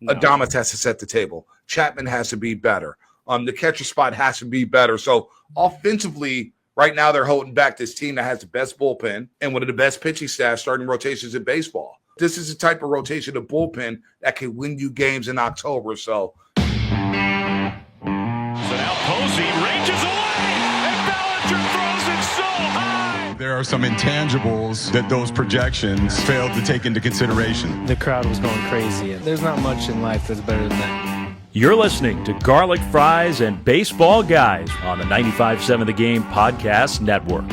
No. Adamas has to set the table. Chapman has to be better. The catcher spot has to be better. So offensively, right now they're holding back this team that has the best bullpen and one of the best pitching staff starting rotations in baseball. This is the type of rotation of bullpen that can win you games in October. So now Posey ranges away, and Bellinger throws it so high. There are some intangibles that those projections failed to take into consideration. The crowd was going crazy. There's not much in life that's better than that. You're listening to Garlic Fries and Baseball Guys on the 95.7 The Game Podcast Network.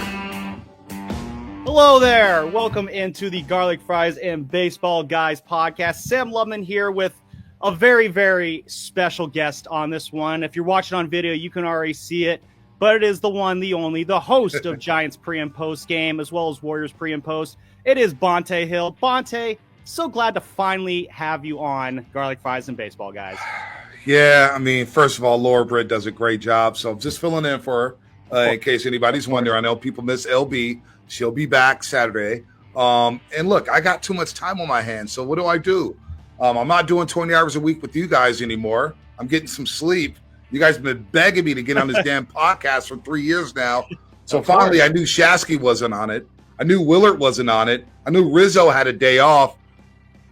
Hello there. Welcome into the Garlic Fries and Baseball Guys podcast. Sam Lubman here with a very, very special guest on this one. If you're watching on video, you can already see it, but it is the one, the only, the host of Giants pre and post game, as well as Warriors pre and post. It is Bonta Hill. Bonta, so glad to finally have you on Garlic Fries and Baseball Guys. yeah, I mean, first of all, Laura Britt does a great job. So just filling in for her in case anybody's wondering. I know people miss LB. She'll be back Saturday. And look, I got too much time on my hands. So what do? I'm not doing 20 hours a week with you guys anymore. I'm getting some sleep. You guys have been begging me to get on this damn podcast for 3 years now. So finally, I knew Shasky wasn't on it. I knew Willard wasn't on it. I knew Rizzo had a day off.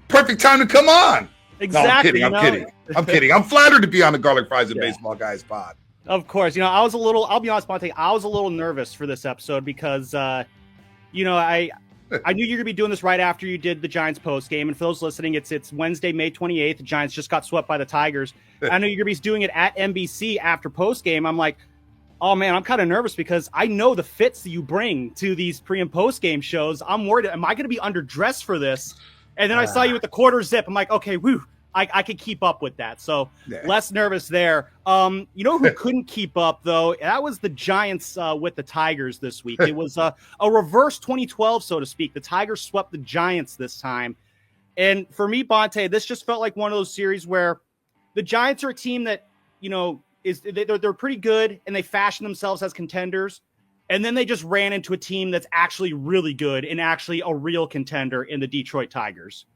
Perfect time to come on. Exactly. No, I'm kidding. I'm flattered to be on the Garlic Fries and Baseball Guys pod. Of course. I'll be honest, Bonta, I was a little nervous for this episode because, I knew you're going to be doing this right after you did the Giants post game. And for those listening, it's Wednesday, May 28th. The Giants just got swept by the Tigers. I know you're going to be doing it at NBC after post game. I'm like, oh man, I'm kind of nervous because I know the fits that you bring to these pre and post game shows. I'm worried. Am I going to be underdressed for this? And then I saw you with the quarter zip. I'm like, okay, woo. I could keep up with that. So less nervous there. You know who couldn't keep up, though? That was the Giants with the Tigers this week. It was a reverse 2012, so to speak. The Tigers swept the Giants this time. And for me, Bonta, this just felt like one of those series where the Giants are a team that, they're pretty good and they fashion themselves as contenders. And then they just ran into a team that's actually really good and actually a real contender in the Detroit Tigers.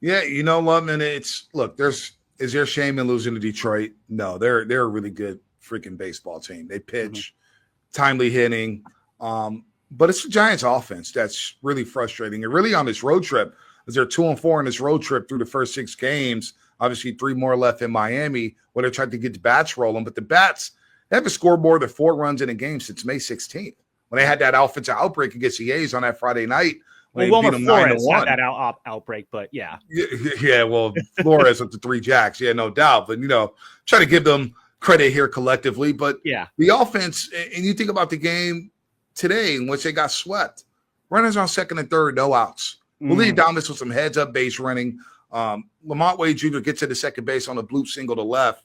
Yeah, Lubman, is there shame in losing to Detroit? No, they're a really good freaking baseball team. They pitch, timely hitting, but it's the Giants offense that's really frustrating. And really on this road trip, as they're 2-4 in this road trip through the first 6 games, obviously 3 more left in Miami, where they're trying to get the bats rolling. But the bats, they haven't scored more than 4 runs in a game since May 16th, when they had that offensive outbreak against the A's on that Friday night. Wilmer Flores had that outbreak, but yeah. Yeah, well, Flores with the 3 jacks, no doubt. But, try to give them credit here collectively. But the offense, and you think about the game today in which they got swept. Runners on second and third, no outs. Willie Adames with some heads-up base running. Lamont Wade Jr. gets to the second base on a bloop single to left.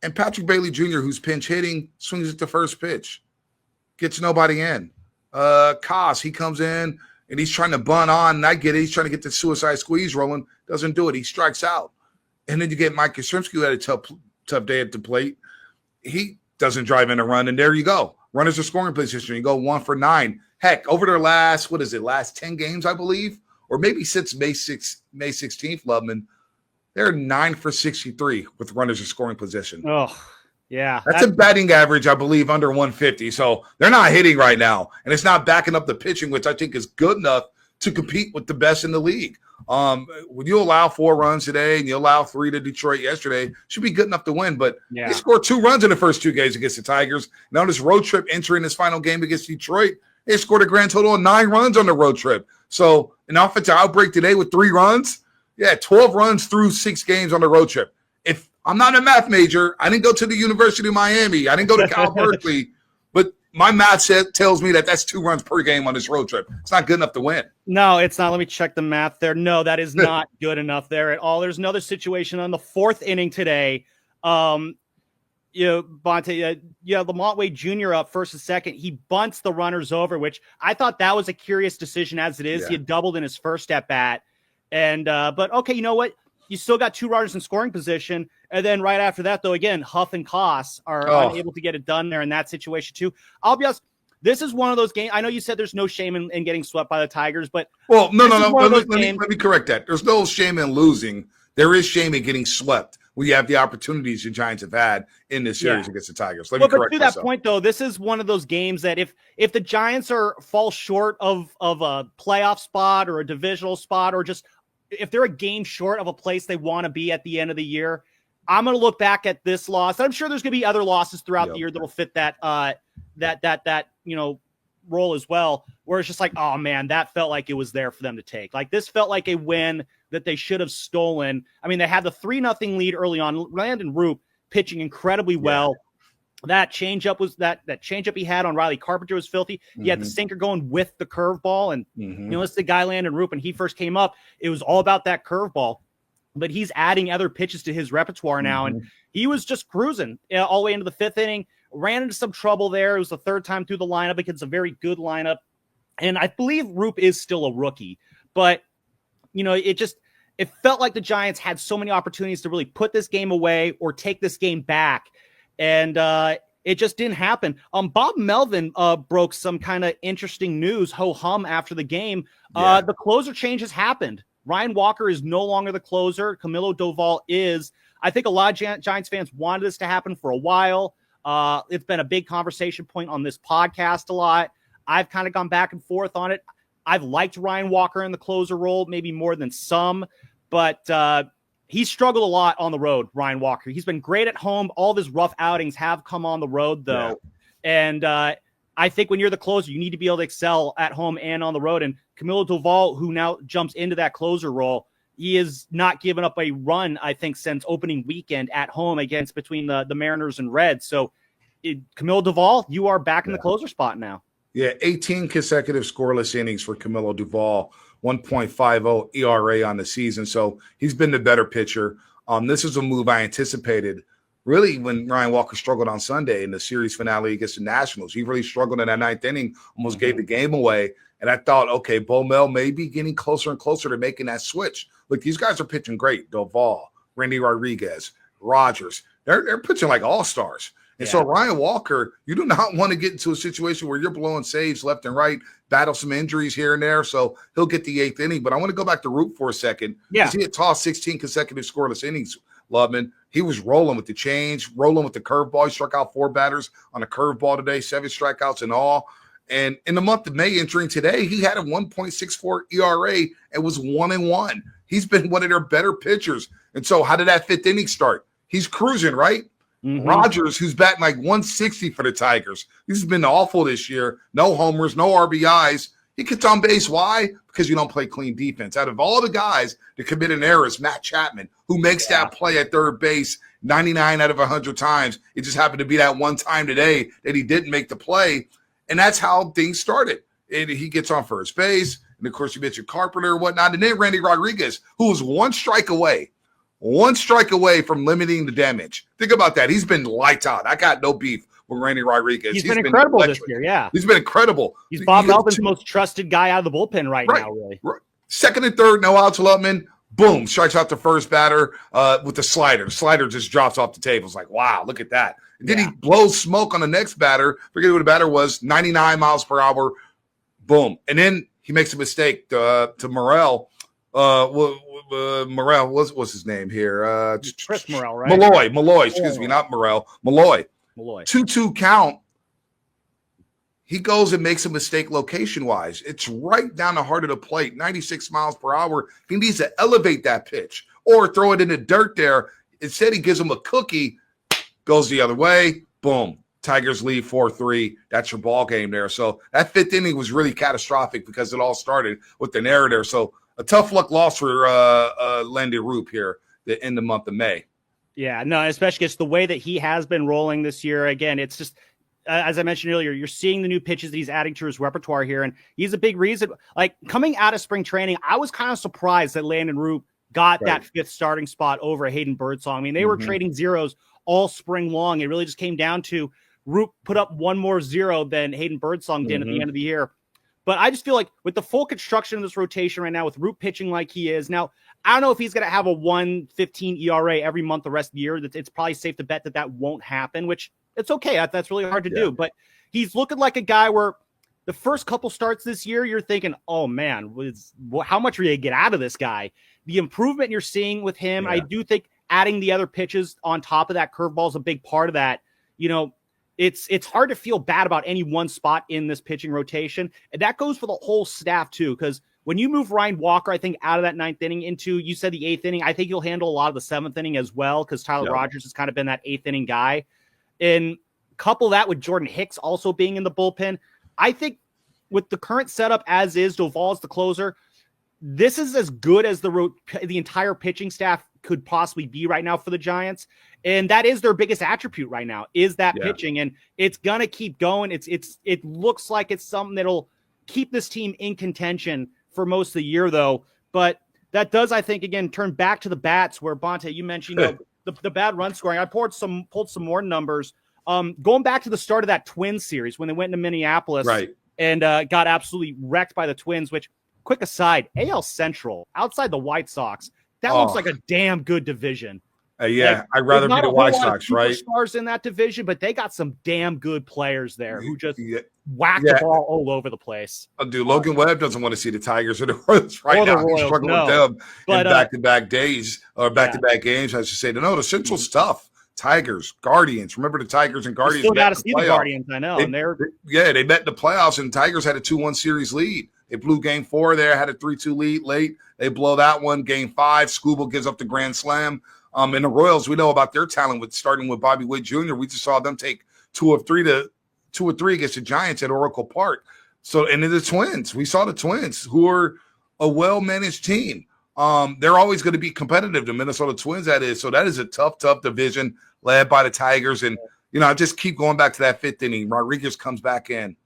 And Patrick Bailey Jr., who's pinch hitting, swings at the first pitch. Gets nobody in. Koss, he comes in, and he's trying to bunt on, and I get it. He's trying to get the suicide squeeze rolling. Doesn't do it. He strikes out. And then you get Mike Yastrzemski, who had a tough day at the plate. He doesn't drive in a run, and there you go. Runners are scoring position. You go 1 for 9. Heck, over their last 10 games, I believe, or maybe since May 16th, Lubman, they're 9 for 63 with runners in scoring position. Oh, yeah. That's a batting average, I believe, under 150. So they're not hitting right now. And it's not backing up the pitching, which I think is good enough to compete with the best in the league. When you allow 4 runs today and you allow 3 to Detroit yesterday, should be good enough to win. But they scored 2 runs in the first 2 games against the Tigers. Now this road trip entering this final game against Detroit, they scored a grand total of 9 runs on the road trip. So an offensive outbreak today with 3 runs, 12 runs through 6 games on the road trip. If I'm not a math major, I didn't go to the University of Miami, I didn't go to Cal Berkeley, but my math tells me that that's 2 runs per game on this road trip. It's not good enough to win. No, it's not. Let me check the math there. No, that is not good enough there at all. There's another situation on the 4th inning today. Bonta, Lamont Wade Jr. up first and second. He bunts the runners over, which I thought that was a curious decision as it is. He had doubled in his first at bat. And but okay, you know what? You still got 2 runners in scoring position. And then right after that, though, again, Huff and Koss are unable to get it done there in that situation, too. I'll be honest, this is one of those games. I know you said there's no shame in getting swept by the Tigers, but no. Let me correct that. There's no shame in losing. there is shame in getting swept when you have the opportunities the Giants have had in this series against the Tigers. Let me correct to myself. That point, though, this is one of those games that if the Giants fall short of a playoff spot or a divisional spot, or just if they're a game short of a place they want to be at the end of the year, I'm going to look back at this loss. I'm sure there's going to be other losses throughout the year that will fit that role as well, where it's just like, oh man, that felt like it was there for them to take. Like, this felt like a win that they should have stolen. I mean, they had the 3-0 lead early on. Landon Roop pitching incredibly well. That changeup was that changeup he had on Riley Carpenter was filthy. He had the sinker going with the curveball, and it's the guy Landon Roop. When he first came up, it was all about that curveball. But he's adding other pitches to his repertoire now, and he was just cruising all the way into the 5th inning. Ran into some trouble there. It was the 3rd time through the lineup because it's a very good lineup, and I believe Roop is still a rookie, but it felt like the Giants had so many opportunities to really put this game away or take this game back, and it just didn't happen. Bob Melvin broke some kind of interesting news, ho-hum, after the game. The closer changes happened. Ryan Walker is no longer the closer. Camilo Doval is. I think a lot of Giants fans wanted this to happen for a while. It's been a big conversation point on this podcast a lot. I've kind of gone back and forth on it. I've liked Ryan Walker in the closer role, maybe more than some, but he's struggled a lot on the road, Ryan Walker. He's been great at home. All of his rough outings have come on the road, though. Yeah. And I think when you're the closer, you need to be able to excel at home and on the road. And Camilo Doval, who now jumps into that closer role, he has not given up a run, I think, since opening weekend at home between the Mariners and Reds. So, Camilo Doval, you are back in the closer spot now. Yeah, 18 consecutive scoreless innings for Camilo Doval, 1.50 ERA on the season. So he's been the better pitcher. This is a move I anticipated. Really, when Ryan Walker struggled on Sunday in the series finale against the Nationals, he really struggled in that 9th inning, almost gave the game away. And I thought, okay, Bo Mel may be getting closer and closer to making that switch. Look, these guys are pitching great. Doval, Randy Rodriguez, Rogers. They're pitching like all-stars. And so Ryan Walker, you do not want to get into a situation where you're blowing saves left and right, battle some injuries here and there. So he'll get the 8th inning. But I want to go back to Root for a second. Yeah. He had tossed 16 consecutive scoreless innings, Lubman. He was rolling with the change, rolling with the curveball. He struck out 4 batters on a curveball today, 7 strikeouts in all. And in the month of May, entering today, he had a 1.64 ERA and was 1-1. He's been one of their better pitchers. And so how did that 5th inning start? He's cruising, right? Rogers, who's batting like 160 for the Tigers. He's been awful this year. No homers, no RBIs. He gets on base. Why? Because you don't play clean defense. Out of all the guys that commit an error is Matt Chapman, who makes that play at third base 99 out of 100 times. It just happened to be that one time today that he didn't make the play. And that's how things started. And he gets on first base. And, of course, you mentioned Carpenter and whatnot. And then Randy Rodriguez, who was one strike away from limiting the damage. Think about that. He's been lights out. I got no beef with Randy Rodriguez. He's been incredible this year, yeah. He's been incredible. He's Bob Melvin's most trusted guy out of the bullpen right now, really. Right. Second and third, no outs, Lubman. Boom, strikes out the first batter with the slider. The slider just drops off the table. It's like, wow, look at that. And then he blows smoke on the next batter. Forget who the batter was, 99 miles per hour. Boom. And then he makes a mistake to Morel. Morel, what's his name here? Chris Morel, right? Malloy, excuse me, not Morel. Malloy. 2-2 count. He goes and makes a mistake location-wise. It's right down the heart of the plate, 96 miles per hour. He needs to elevate that pitch or throw it in the dirt there. Instead, he gives him a cookie, goes the other way. Boom. Tigers lead 4-3. That's your ball game there. So that 5th inning was really catastrophic because it all started with an error there. So a tough luck loss for Landon Roop here in the month of May. Yeah, no, especially it's the way that he has been rolling this year. Again, it's just, as I mentioned earlier, you're seeing the new pitches that he's adding to his repertoire here. And he's a big reason. Like, coming out of spring training, I was kind of surprised that Landon Roop got that 5th starting spot over Hayden Birdsong. I mean, they were trading zeros all spring long. It really just came down to Roop put up one more zero than Hayden Birdsong did at the end of the year. But I just feel like with the full construction of this rotation right now, with Roop pitching like he is now, I don't know if he's going to have a 1.15 ERA every month the rest of the year. It's probably safe to bet that won't happen, which it's okay. That's really hard to do. But he's looking like a guy where the first couple starts this year, you're thinking, oh, man, how much are you going to get out of this guy? the improvement you're seeing with him, I do think adding the other pitches on top of that curveball is a big part of that. It's hard to feel bad about any one spot in this pitching rotation. And that goes for the whole staff too, because when you move Ryan Walker, I think, out of that 9th inning into, you said, the 8th inning, I think he'll handle a lot of the 7th inning as well, because Tyler Rogers has kind of been that 8th inning guy. And couple that with Jordan Hicks also being in the bullpen. I think with the current setup as is, Doval's the closer, this is as good as the entire pitching staff could possibly be right now for the Giants. And that is their biggest attribute right now, is that pitching. And it's going to keep going. It looks like it's something that'll keep this team in contention for most of the year, though. But that does, I think, again, turn back to the bats, where, Bonta, you mentioned the bad run scoring. I pulled some more numbers. Going back to the start of that Twins series when they went into Minneapolis and got absolutely wrecked by the Twins, which, quick aside, AL Central, outside the White Sox, that looks like a damn good division. I'd rather be the White Sox, right? Stars in that division, but they got some damn good players there who just whack the ball all over the place. Dude, Logan Webb doesn't want to see the Tigers or the Royals now. He's struggling with them in back-to-back days or back-to-back games, I should say. No, the Central's tough. Tigers, Guardians. Remember the Tigers and Guardians? Still got to see the Guardians, I know. They met in the playoffs, and Tigers had a 2-1 series lead. They blew Game 4 there, had a 3-2 lead late. They blow that one. Game 5, Skubal gives up the grand slam. And the Royals, we know about their talent starting with Bobby Witt Jr. We just saw them take 2 or 3 against the Giants at Oracle Park. So, and then the Twins, we saw the Twins, who are a well-managed team. They're always going to be competitive, the Minnesota Twins, that is. So that is a tough division led by the Tigers. And, I just keep going back to that 5th inning. Rodriguez comes back in.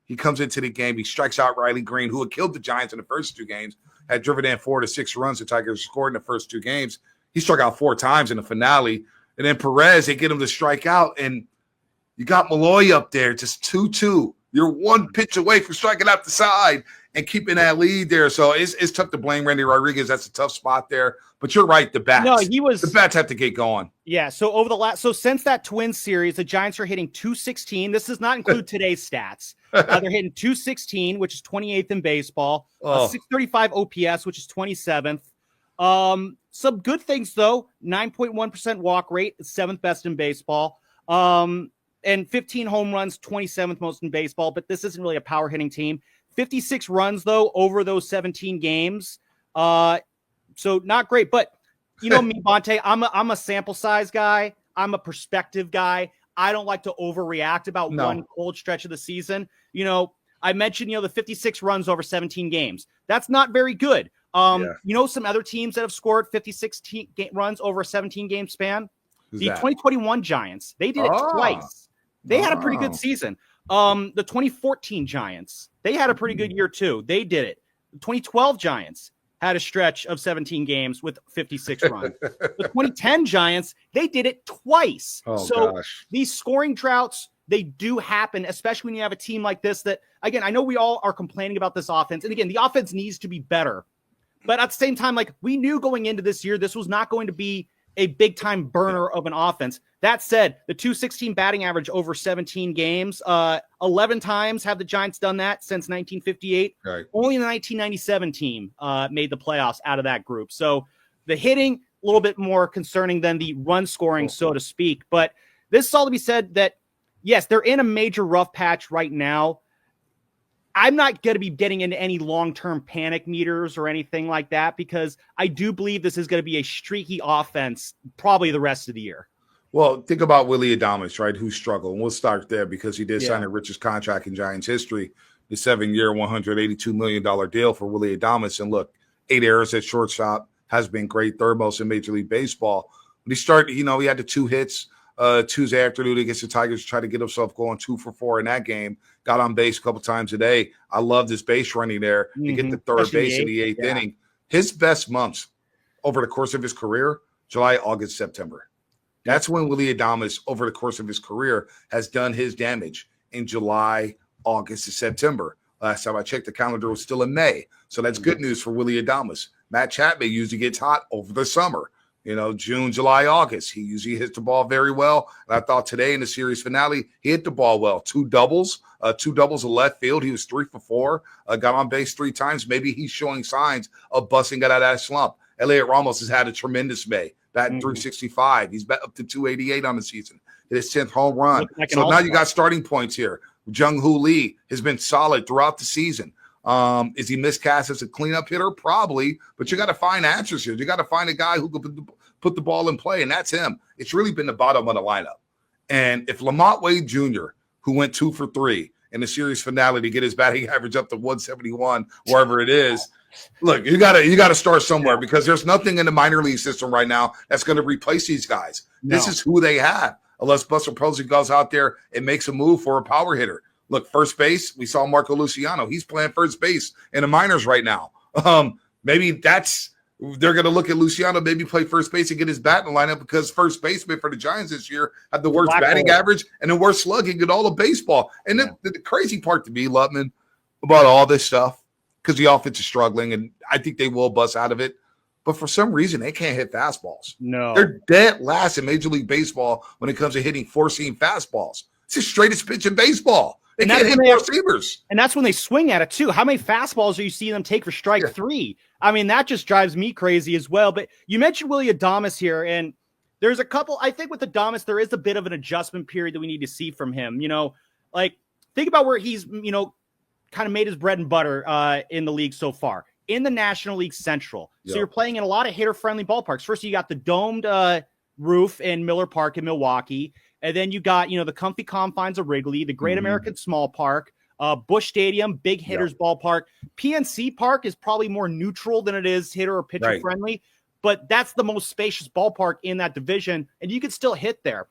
He comes into the game. He strikes out Riley Green, who had killed the Giants in the first 2 games, had driven in 4 to 6 runs. The Tigers scored in the first 2 games. He struck out 4 times in the finale. And then Perez, they get him to strike out. And you got Malloy up there, just 2-2. You're 1 pitch away from striking out the side and keeping that lead there. So it's tough to blame Randy Rodriguez. That's a tough spot there. But you're right, the bats. No, the bats have to get going. Yeah. So since that Twins series, the Giants are hitting .216. This does not include today's stats. They're hitting .216, which is 28th in baseball. .635 OPS, which is 27th. Some good things though: 9.1% walk rate, 7th best in baseball. And 15 home runs, 27th most in baseball. But this isn't really a power hitting team. 56 runs though over those 17 games. So not great. But you know me, Bonta, I'm a sample size guy. I'm a perspective guy. I don't like to overreact about one cold stretch of the season. I mentioned the 56 runs over 17 games. That's not very good. Some other teams that have scored 56 runs over a 17-game span? The 2021 Giants. They did it twice. They had a pretty good season. The 2014 Giants, they had a pretty good year too. They did it. The 2012 Giants had a stretch of 17 games with 56 runs. The 2010 Giants, they did it twice. These scoring droughts, they do happen, especially when you have a team like this that, again, I know we all are complaining about this offense. And again, the offense needs to be better. But at the same time, we knew going into this year, this was not going to be a big-time burner of an offense. That said, the .216 batting average over 17 games, 11 times have the Giants done that since 1958. Right. Only the 1997 team made the playoffs out of that group. So the hitting, a little bit more concerning than the run scoring, so to speak. But this is all to be said that, yes, they're in a major rough patch right now. I'm not going to be getting into any long-term panic meters or anything like that, because I do believe this is going to be a streaky offense probably the rest of the year. Well, think about Willy Adames, right, who struggled. And we'll start there because he did sign the richest contract in Giants history, the 7-year, $182 million deal for Willy Adames. And look, 8 errors at shortstop, has been great, third most in Major League Baseball. When he started, he had the 2 hits Tuesday afternoon against the Tigers, tried to get himself going 2 for 4 in that game. Got on base a couple times a day. I love this base running there to get the third base in the 8th inning. His best months over the course of his career, July, August, September. That's when Willy Adames, over the course of his career, has done his damage in July, August, and September. Last time I checked, the calendar was still in May. So that's good news for Willy Adames. Matt Chapman usually gets hot over the summer. June, July, August. He usually hits the ball very well. And I thought today in the series finale, he hit the ball well. 2 doubles of left field. He was 3 for 4. Got on base 3 times. Maybe he's showing signs of busting out of that slump. Elliot Ramos has had a tremendous May, batting 365. He's up to 288 on the season. Hit his 10th home run. So now you got starting points here. Jung-Hoo Lee has been solid throughout the season. Is he miscast as a cleanup hitter? Probably, but you got to find answers here. You got to find a guy who could put the ball in play, and that's him. It's really been the bottom of the lineup. And if Lamont Wade Jr., who went 2 for 3 in the series finale to get his batting average up to 171, wherever it is, look, you gotta start somewhere because there's nothing in the minor league system right now that's going to replace these guys. No. This is who they have, unless Buster Posey goes out there and makes a move for a power hitter. Look, first base, we saw Marco Luciano. He's playing first base in the minors right now. Maybe they're going to look at Luciano, maybe play first base and get his bat in the lineup because first baseman for the Giants this year had the worst batting average and the worst slugging in all of baseball. And the crazy part to me, Lutman, about all this stuff, because the offense is struggling, and I think they will bust out of it, but for some reason, they can't hit fastballs. No. They're dead last in Major League Baseball when it comes to hitting four-seam fastballs. It's the straightest pitch in baseball. They can't hit four seamers. And that's when they swing at it, too. How many fastballs are you seeing them take for strike 3? I mean, that just drives me crazy as well. But you mentioned Willy Adames here, and there's a couple. I think with Adames, there is a bit of an adjustment period that we need to see from him. You know, like, think about where he's, kind of made his bread and butter in the league so far. In the National League Central. So you're playing in a lot of hitter-friendly ballparks. First, you got the domed roof in Miller Park in Milwaukee. And then you got, the comfy confines of Wrigley, the Great American Small Park, Busch Stadium, big hitters ballpark. PNC Park is probably more neutral than it is hitter or pitcher friendly, but that's the most spacious ballpark in that division, and you can still hit there.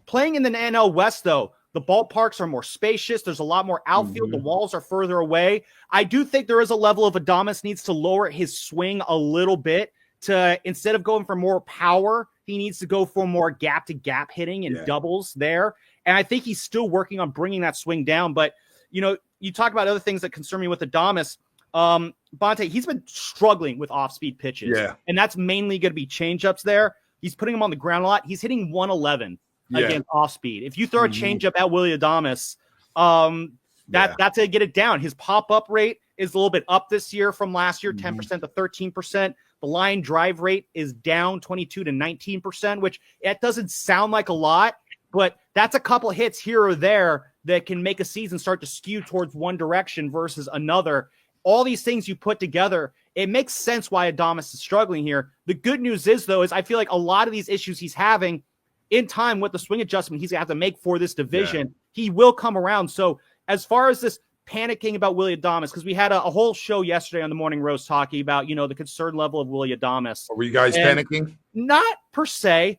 Playing in the NL West, though, the ballparks are more spacious. There's a lot more outfield. The walls are further away. I do think there is a level of Adames needs to lower his swing a little bit to, instead of going for more power, he needs to go for more gap-to-gap hitting and doubles there. And I think he's still working on bringing that swing down. But, you talk about other things that concern me with Adames. Bonta, he's been struggling with off-speed pitches. Yeah. And that's mainly going to be changeups there. He's putting them on the ground a lot. He's hitting 111 against off-speed. If you throw a changeup at Willy Adames, that's to get it down. His pop-up rate is a little bit up this year from last year, 10% to 13%. The line drive rate is down 22 to 19%, which it doesn't sound like a lot, but that's a couple hits here or there that can make a season start to skew towards one direction versus another. All these things you put together, it makes sense why Adames is struggling here. The good news is, though, is I feel like a lot of these issues he's having in time with the swing adjustment he's going to have to make for this division, he will come around. So as far as this panicking about Willy Adames, because we had a whole show yesterday on the Morning Roast talking about, the concern level of Willy Adames. Were you guys panicking? Not per se.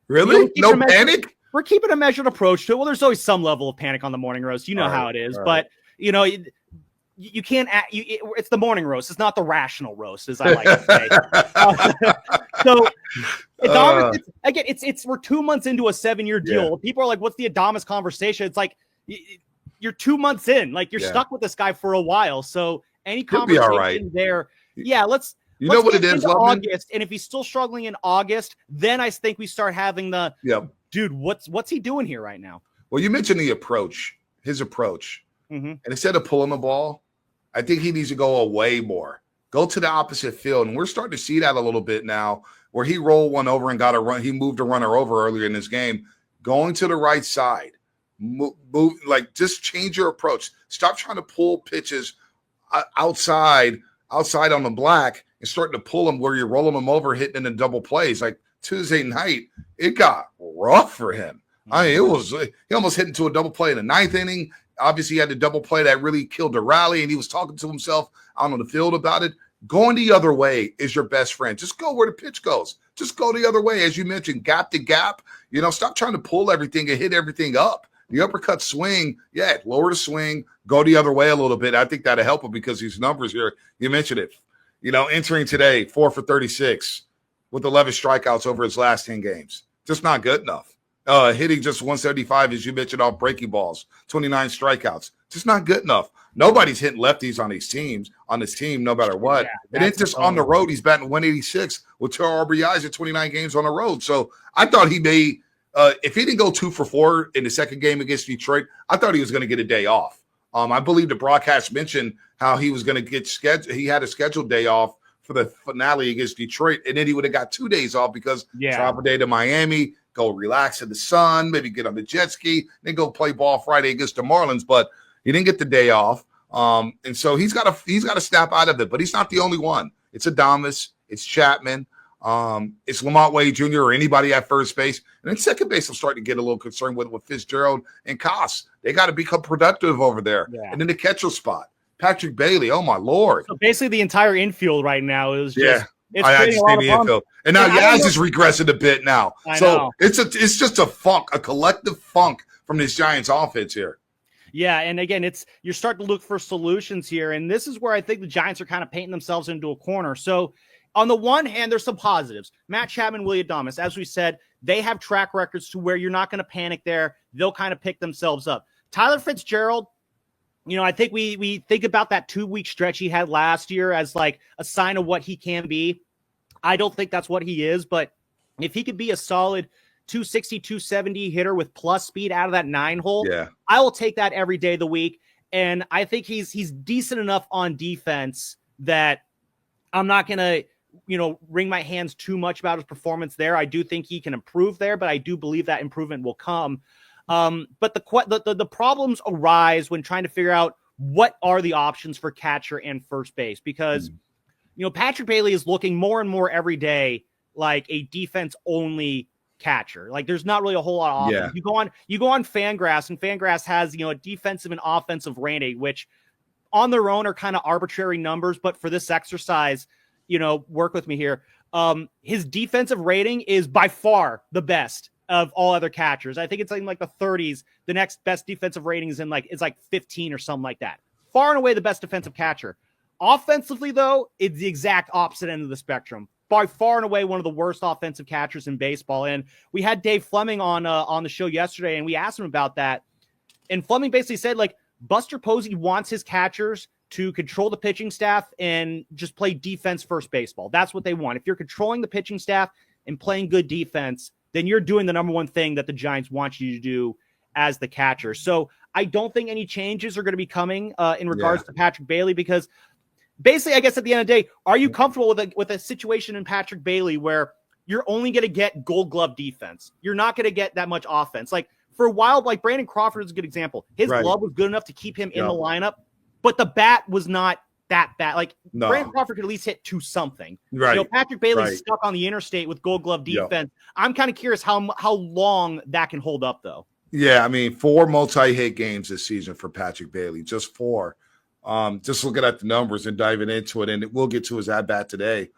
Really? No panic? We're keeping a measured approach to it. Well, there's always some level of panic on the Morning Roast. You know how it is. But, you can't it's the Morning Roast. It's not the rational roast, as I like to say. So Adames, again, we're 2 months into a 7-year deal. People are like, what's the Adames conversation? It's like, you're 2 months in, like you're stuck with this guy for a while. So any conversation there, let's know what it is, August. And if he's still struggling in August, then I think we start having the dude, what's he doing here right now? Well, you mentioned his approach. And instead of pulling the ball, I think he needs to go away more. Go to the opposite field. And we're starting to see that a little bit now, where he rolled one over and got a run. He moved a runner over earlier in this game, going to the right side. Move, just change your approach. Stop trying to pull pitches outside on the black and starting to pull them where you're rolling them over, hitting in the double plays. Like Tuesday night, it got rough for him. I mean, he almost hit into a double play in the 9th inning. Obviously, he had the double play that really killed the rally, and he was talking to himself out on the field about it. Going the other way is your best friend. Just go where the pitch goes. Just go the other way. As you mentioned, gap to gap. Stop trying to pull everything and hit everything up. The uppercut swing, lower the swing, go the other way a little bit. I think that'll help him because these numbers here, you mentioned it. Entering today, 4 for 36 with 11 strikeouts over his last 10 games. Just not good enough. Hitting just 175, as you mentioned, off breaking balls, 29 strikeouts. Just not good enough. Nobody's hitting lefties on his team, no matter what. And then just on the road, he's batting 186 with 2 RBIs at 29 games on the road. So I thought he may – if he didn't go 2 for 4 in the second game against Detroit, I thought he was going to get a day off. I believe the broadcast mentioned how he was going to get scheduled. He had a scheduled day off for the finale against Detroit, and then he would have got 2 days off because travel day to Miami, go relax in the sun, maybe get on the jet ski, then go play ball Friday against the Marlins. But he didn't get the day off, and so he's got to snap out of it. But he's not the only one. It's Adames, it's Chapman, it's Lamont Wade Jr. or anybody at first base, and then second base will start to get a little concerned with Fitzgerald and Koss. They got to become productive over there, and then the catcher spot. Patrick Bailey, oh my Lord! So basically, the entire infield right now is just I just need the infield, and now Yaz is regressing a bit now. So it's just a collective funk from this Giants offense here. Yeah, and again, you're starting to look for solutions here, and this is where I think the Giants are kind of painting themselves into a corner. So, on the one hand, there's some positives. Matt Chapman, Willie Adames, as we said, they have track records to where you're not going to panic there. They'll kind of pick themselves up. Tyler Fitzgerald. I think we think about that 2-week stretch he had last year as like a sign of what he can be. I don't think that's what he is, but if he could be a solid 260, 270 hitter with plus speed out of that 9-hole, I will take that every day of the week. And I think he's decent enough on defense that I'm not going to, wring my hands too much about his performance there. I do think he can improve there, but I do believe that improvement will come. But the problems arise when trying to figure out what are the options for catcher and first base, because, Patrick Bailey is looking more and more every day like a defense only catcher. Like there's not really a whole lot of offense. You go on Fangraphs, and Fangraphs has, a defensive and offensive rating, which on their own are kind of arbitrary numbers. But for this exercise, work with me here. His defensive rating is by far the best of all other catchers. I think it's in like the 30s. The next best defensive rating is it's like 15 or something like that. Far and away the best defensive catcher. Offensively, though, it's the exact opposite end of the spectrum. By far and away one of the worst offensive catchers in baseball. And we had Dave Fleming on the show yesterday, and we asked him about that. And Fleming basically said, like, Buster Posey wants his catchers to control the pitching staff and just play defense first baseball. That's what they want. If you're controlling the pitching staff and playing good defense, then you're doing the number one thing that the Giants want you to do as the catcher. So I don't think any changes are going to be coming in regards to Patrick Bailey, because basically, I guess at the end of the day, are you comfortable with a situation in Patrick Bailey where you're only going to get Gold Glove defense? You're not going to get that much offense. Like for a while, like Brandon Crawford is a good example. His glove was good enough to keep him in the lineup, but the bat was not that bad. Like Brandon Crawford could at least hit to something. Right. Patrick Bailey's stuck on the interstate with Gold Glove defense. I'm kind of curious how long that can hold up, though. Yeah, I mean, 4 multi-hit games this season for Patrick Bailey, just 4. Just looking at the numbers and diving into it, and we'll get to his at-bat today.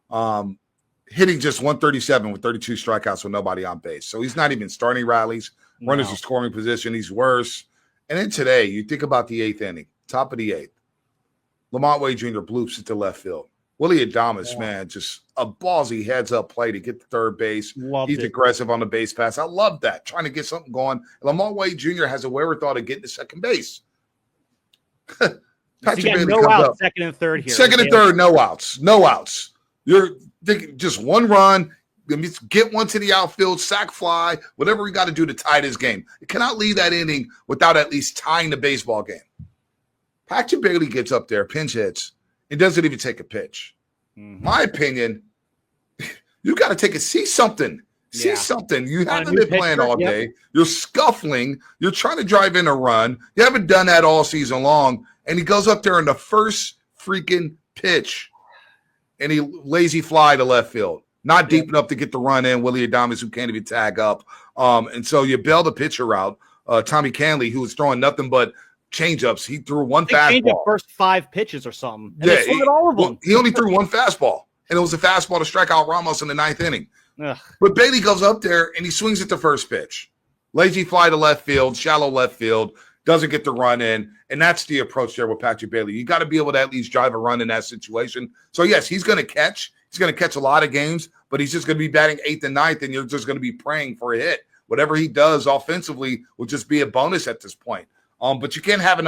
Hitting just 137 with 32 strikeouts with nobody on base. So he's not even starting rallies. Runners in scoring position, he's worse. And then today, you think about the 8th inning, top of the 8th. Lamont Wade Jr. bloops at the left field. Willie Adames, man, just a ballsy heads-up play to get to third base. He's aggressive on the base pass. I love that, trying to get something going. Lamont Wade Jr. has a wherewithal to get to second base. Patrick Bailey no outs, second and third here. Second and third, no outs. No outs. You're thinking just one run, get one to the outfield, sack fly, whatever we got to do to tie this game. You cannot leave that inning without at least tying the baseball game. Patrick Bailey gets up there, pinch hits, and doesn't even take a pitch. My opinion, you got to see something. See something. You haven't been playing all day. You're scuffling. You're trying to drive in a run. You haven't done that all season long. And he goes up there in the first freaking pitch, and he lazy fly to left field. Not deep enough to get the run in. Willie Adames, who can't even tag up. And so you bail the pitcher out. Tommy Canley, who was throwing nothing but changeups. He threw one fastball. The first 5 pitches or something. And they swung at all of them. He only threw one fastball, and it was a fastball to strike out Ramos in the 9th inning. But Bailey goes up there, and he swings at the first pitch. Lazy fly to left field, shallow left field, doesn't get the run in, and that's the approach there with Patrick Bailey. You got to be able to at least drive a run in that situation. So, yes, he's going to catch. He's going to catch a lot of games, but he's just going to be batting 8th and 9th, and you're just going to be praying for a hit. Whatever he does offensively will just be a bonus at this point. But you can't have an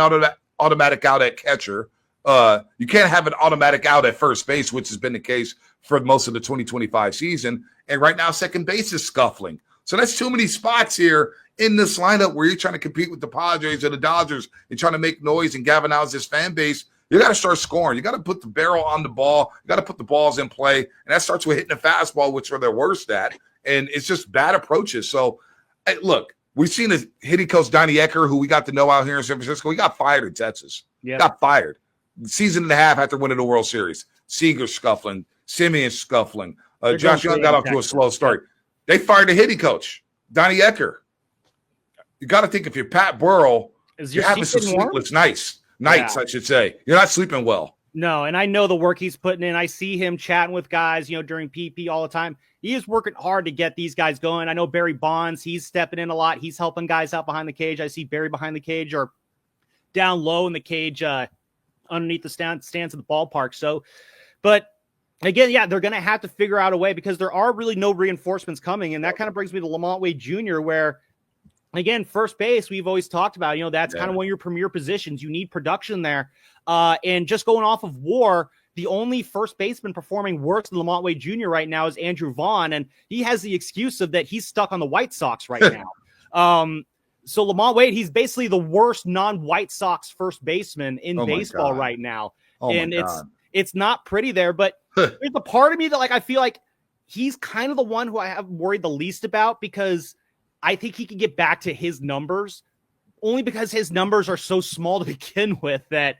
automatic out at catcher. You can't have an automatic out at first base, which has been the case for most of the 2025 season. And right now, second base is scuffling. So that's too many spots here in this lineup where you're trying to compete with the Padres or the Dodgers and trying to make noise and galvanize this fan base You got to start scoring. You got to put the barrel on the ball. You got to put the balls in play. And that starts with hitting the fastball, which are their worst at. And it's just bad approaches. So, hey, look, we've seen a hitting coach, Donnie Ecker, who we got to know out here in San Francisco. He got fired in Texas. Yeah. Got fired. Season and a half after winning the World Series. Seager scuffling. Simeon scuffling. Josh Young got off to a slow start. They fired the hitting coach, Donnie Ecker. You got to think if you're Pat Burrell, you're having some sleepless nights, I should say. You're not sleeping well. No, and I know the work he's putting in. I see him chatting with guys, during PP all the time. He is working hard to get these guys going. I know Barry Bonds, he's stepping in a lot. He's helping guys out behind the cage. I see Barry behind the cage or down low in the cage underneath the stands of the ballpark. So, but again, they're going to have to figure out a way because there are really no reinforcements coming. And that kind of brings me to Lamont Wade Jr., where, again, first base, we've always talked about, that's kind of one of your premier positions. You need production there. And just going off of WAR, the only first baseman performing worse than Lamont Wade Jr. right now is Andrew Vaughn. And he has the excuse of that he's stuck on the White Sox right now. So Lamont Wade, he's basically the worst non-White Sox first baseman in baseball right now. And it's not pretty there, but there's a part of me that I feel like he's kind of the one who I have worried the least about because I think he can get back to his numbers only because his numbers are so small to begin with that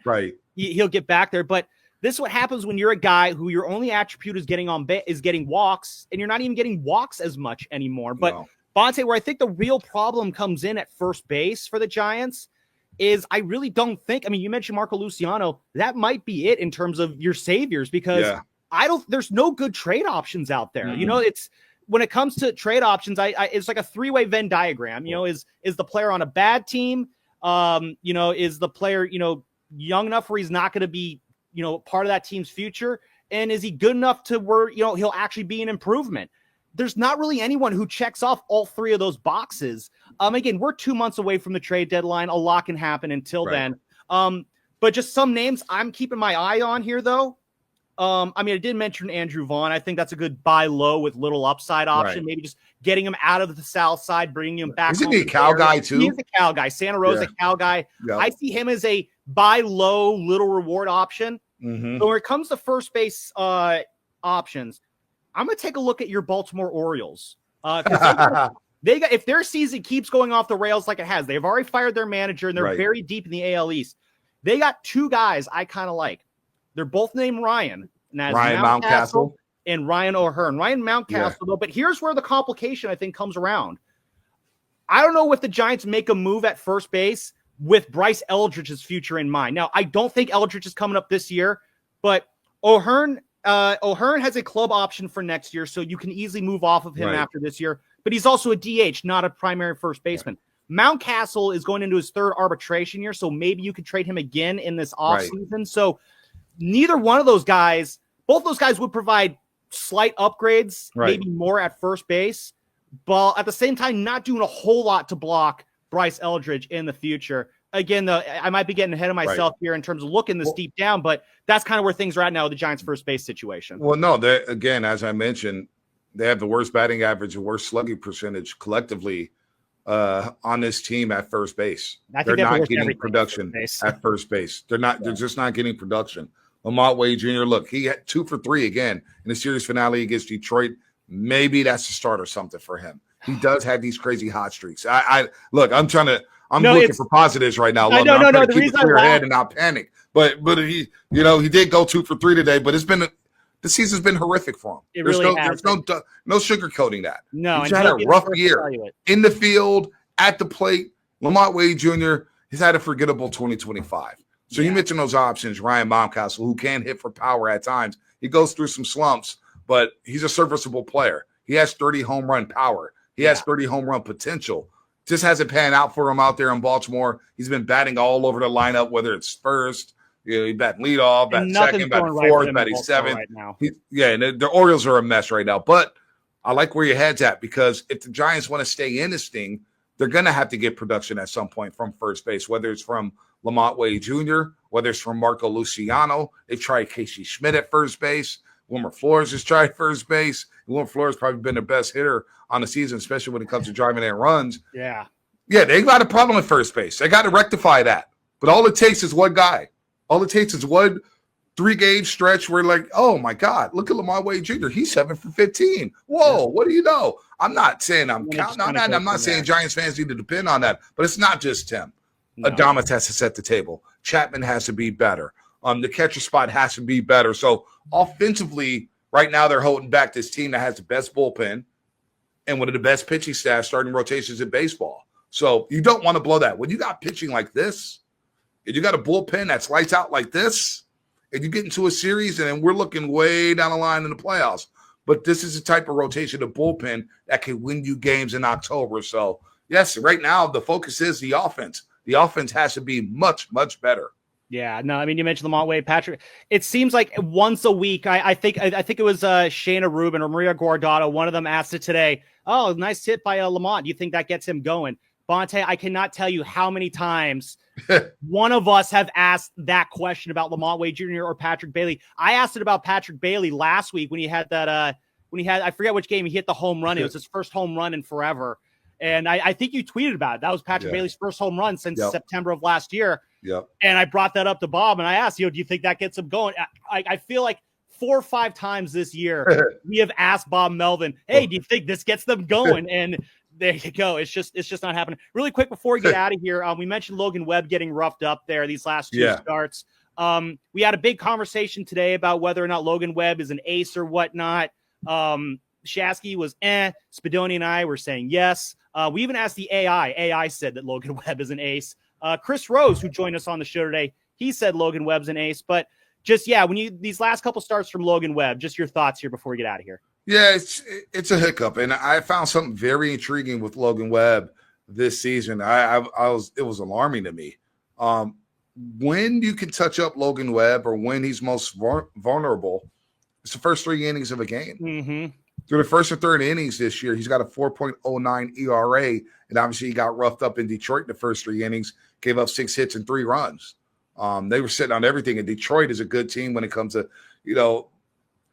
he'll get back there. But this is what happens when you're a guy who your only attribute is getting walks, and you're not even getting walks as much anymore. But Bonta, where I think the real problem comes in at first base for the Giants is I really don't think, you mentioned Marco Luciano, that might be it in terms of your saviors because there's no good trade options out there. It's when it comes to trade options, it's like a three-way Venn diagram, is the player on a bad team? Is the player, young enough where he's not going to be, part of that team's future? And is he good enough to where, he'll actually be an improvement? There's not really anyone who checks off all three of ththose boxes. Again, we're 2 months away from the trade deadline. A lot can happen until then. But just some names I'm keeping my eye on here, though. I did mention Andrew Vaughn. I think that's a good buy low with little upside option. Maybe just getting him out of the south side, bringing him back. Isn't he a Cal guy, too? He's a Cal guy. Santa Rosa Cal guy. Yep. I see him as a buy low, little reward option. Mm-hmm. But when it comes to first base options, I'm going to take a look at your Baltimore Orioles. If their season keeps going off the rails like it has, they've already fired their manager and they're very deep in the AL East. They got two guys I kind of like. They're both named Ryan. And that's Ryan Mountcastle and Ryan O'Hearn. Ryan Mountcastle, though, but here's where the complication, I think, comes around. I don't know if the Giants make a move at first base with Bryce Eldridge's future in mind. Now, I don't think Eldridge is coming up this year, but O'Hearn has a club option for next year, so you can easily move off of him after this year. But he's also a DH, not a primary first baseman. Mountcastle is going into his third arbitration year, so maybe you could trade him again in this offseason. So neither one of those guys, both those guys would provide slight upgrades, maybe more at first base, but at the same time, not doing a whole lot to block Bryce Eldridge in the future. Again, though, I might be getting ahead of myself here in terms of looking this deep down, but that's kind of where things are at now with the Giants' first base situation. Well, no, again, as I mentioned, they have the worst batting average and worst slugging percentage collectively on this team at first base. They're not getting production at first base. They're not. They're just not getting production. Lamont Wade Jr., look, he had 2 for 3 again in the series finale against Detroit. Maybe that's a start or something for him. He does have these crazy hot streaks. I'm looking for positives right now. I'm trying to keep a clear head and not panic. But he did go 2 for 3 today. But the season's been horrific for him. There's no sugarcoating that. No, he's had a rough year in the field, at the plate. Lamont Wade Jr. has had a forgettable 2025. So you mentioned those options, Ryan Mountcastle, who can hit for power at times. He goes through some slumps, but he's a serviceable player. He has 30 home run power. He has 30 home run potential. Just hasn't panned out for him out there in Baltimore. He's been batting all over the lineup, whether it's first, he batting leadoff, batting second, batting fourth, batting seventh. Right now. And the Orioles are a mess right now. But I like where your head's at because if the Giants want to stay in this thing, they're going to have to get production at some point from first base, whether it's from Lamont Wade Jr., whether it's from Marco Luciano. They've tried Casey Schmidt at first base. Wilmer Flores has tried first base. Wilmer Flores probably been the best hitter on the season, especially when it comes to driving in runs. Yeah, they got a problem at first base. They got to rectify that. But all it takes is one guy. All it takes is 1 3-game stretch where like, oh my God, look at Lamont Wade Jr. He's 7 for 15. Whoa, what do you know? I'm not saying I'm counting on that. And I'm not saying Giants fans need to depend on that, but it's not just Tim. No. Adamas has to set the table. Chapman has to be better. The catcher spot has to be better. So offensively, right now they're holding back this team that has the best bullpen and one of the best pitching staff starting rotations in baseball. So you don't want to blow that. When you got pitching like this, and you got a bullpen that's lights out like this, and you get into a series, and then we're looking way down the line in the playoffs. But this is the type of rotation of bullpen that can win you games in October. So, yes, right now the focus is the offense. The offense has to be much, much better. Yeah, no, I mean, you mentioned Lamont Wade, Patrick. It seems like once a week, I think it was Shayna Rubin or Maria Guardado. One of them asked it today. Oh, nice hit by Lamont. Do you think that gets him going? Bonta, I cannot tell you how many times one of us have asked that question about Lamont Wade Jr. or Patrick Bailey. I asked it about Patrick Bailey last week when he had that, I forget which game he hit the home run. It was his first home run in forever. And I think you tweeted about it. That was Patrick Bailey's first home run since September of last year. Yep. And I brought that up to Bob and I asked, do you think that gets him going? I feel like 4 or 5 times this year we have asked Bob Melvin, hey, do you think this gets them going? And there you go. It's just not happening. Really quick before we get out of here, we mentioned Logan Webb getting roughed up there these last 2 starts. We had a big conversation today about whether or not Logan Webb is an ace or whatnot. Shasky was Spadoni and I were saying yes. We even asked the AI. AI said that Logan Webb is an ace. Chris Rose, who joined us on the show today, he said Logan Webb's an ace. But just, when these last couple starts from Logan Webb, just your thoughts here before we get out of here. Yeah, it's a hiccup. And I found something very intriguing with Logan Webb this season. It was alarming to me. When you can touch up Logan Webb or when he's most vulnerable, it's the first 3 innings of a game. Mm-hmm. Through the first and third innings this year, he's got a 4.09 ERA, and obviously he got roughed up in Detroit in the first 3 innings, gave up 6 hits and 3 runs. They were sitting on everything, and Detroit is a good team when it comes to,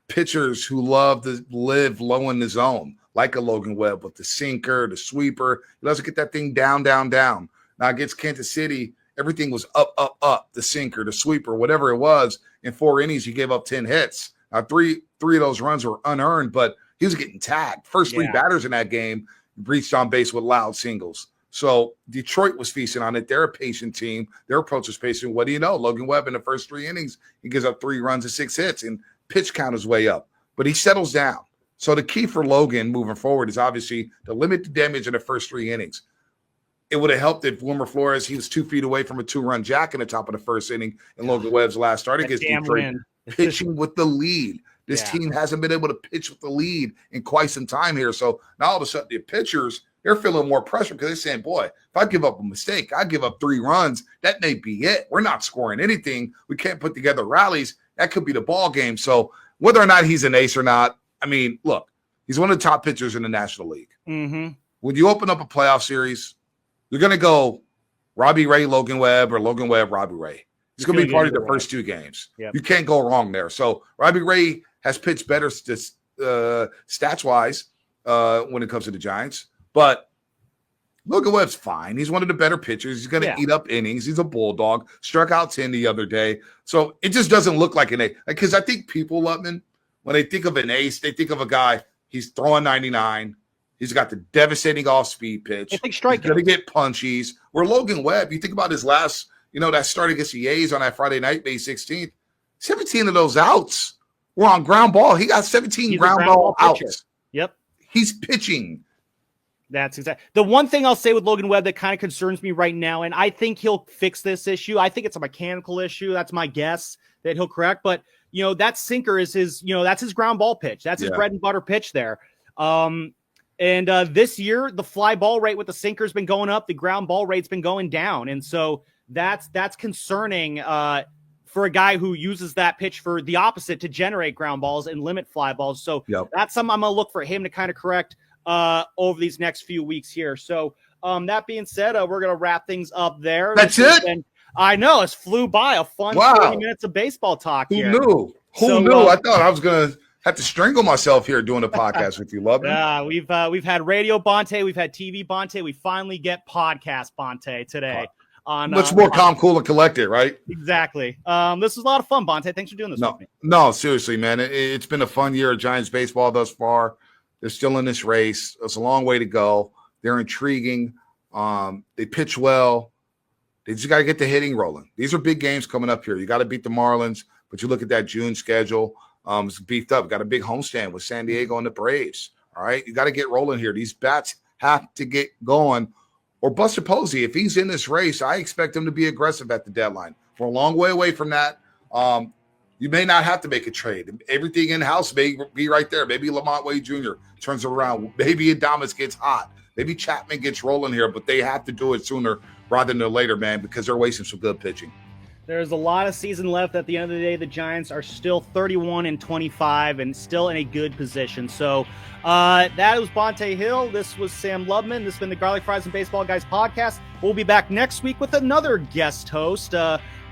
pitchers who love to live low in the zone, like a Logan Webb with the sinker, the sweeper. He doesn't get that thing down, down, down. Now against Kansas City, everything was up, up, up, the sinker, the sweeper, whatever it was. In 4 innings, he gave up 10 hits. Now, three of those runs were unearned, but he was getting tagged. First 3 batters in that game reached on base with loud singles. So Detroit was feasting on it. They're a patient team. Their approach is patient. What do you know? Logan Webb in the first 3 innings, he gives up 3 runs and 6 hits, and pitch count is way up. But he settles down. So the key for Logan moving forward is obviously to limit the damage in the first 3 innings. It would have helped if Wilmer Flores, he was 2 feet away from a 2-run jack in the top of the first inning, and Logan Webb's last start against Detroit, pitching with the lead. This team hasn't been able to pitch with the lead in quite some time here. So now all of a sudden the pitchers, they're feeling more pressure because they're saying, boy, if I give up a mistake, I give up 3 runs, that may be it. We're not scoring anything. We can't put together rallies. That could be the ball game. So whether or not he's an ace or not, I mean, look, he's one of the top pitchers in the National League. Mm-hmm. When you open up a playoff series, you're going to go Robbie Ray, Logan Webb, or Logan Webb, Robbie Ray. It's going to be part of the first 2 games. Yep. You can't go wrong there. So Robbie Ray has pitched better stats-wise when it comes to the Giants. But Logan Webb's fine. He's one of the better pitchers. He's going to eat up innings. He's a bulldog. Struck out 10 the other day. So it just doesn't look like an ace. Because I think people, Lutman, when they think of an ace, they think of a guy, he's throwing 99. He's got the devastating off-speed pitch. He's going to get punchies. Where Logan Webb, you think about his last, that start against the A's on that Friday night, May 16th, 17 of those outs were on ground ball. He got 17 ground ball outs. Yep. He's pitching. That's exactly the one thing I'll say with Logan Webb that kind of concerns me right now, and I think he'll fix this issue. I think it's a mechanical issue. That's my guess that he'll correct. But that sinker is his, that's his ground ball pitch. That's his bread and butter pitch there. And this year, the fly ball rate with the sinker has been going up. The ground ball rate's been going down, and so that's concerning for a guy who uses that pitch for the opposite to generate ground balls and limit fly balls. So that's something I'm going to look for him to kind of correct over these next few weeks here. So that being said, we're going to wrap things up there. That's it? I know. It's flew by. A fun 20 minutes of baseball talk here. Who knew? I thought I was going to have to strangle myself here doing a podcast with you, love it. Yeah, we've had radio Bonta, we've had TV Bonta. We finally get podcast Bonta today. on much more calm, cool, and collected, right? Exactly. This was a lot of fun, Bonta. Thanks for doing this with me. No, seriously, man. It's been a fun year of Giants baseball thus far. They're still in this race. It's a long way to go. They're intriguing. They pitch well. They just got to get the hitting rolling. These are big games coming up here. You got to beat the Marlins, but you look at that June schedule. It's beefed up. Got a big homestand with San Diego and the Braves. All right, you got to get rolling here. These bats have to get going. Or Buster Posey, if he's in this race, I expect him to be aggressive at the deadline. We're a long way away from that. You may not have to make a trade. Everything in-house may be right there. Maybe Lamont Wade Jr. turns it around. Maybe Adames gets hot. Maybe Chapman gets rolling here, but they have to do it sooner rather than later, man, because they're wasting some good pitching. There's a lot of season left. At the end of the day, the Giants are still 31-25 and still in a good position. So that was Bonta Hill. This was Sam Lubman. This has been the Garlic Fries and Baseball Guys podcast. We'll be back next week with another guest host.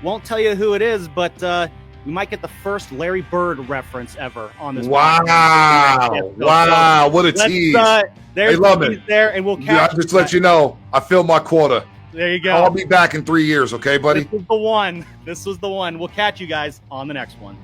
Won't tell you who it is, but we might get the first Larry Bird reference ever on this. Wow. Wow. What a tease. There's the there, and we'll catch just let you know, I filled my quota. There you go. I'll be back in 3 years, okay, buddy? This was the one. We'll catch you guys on the next one.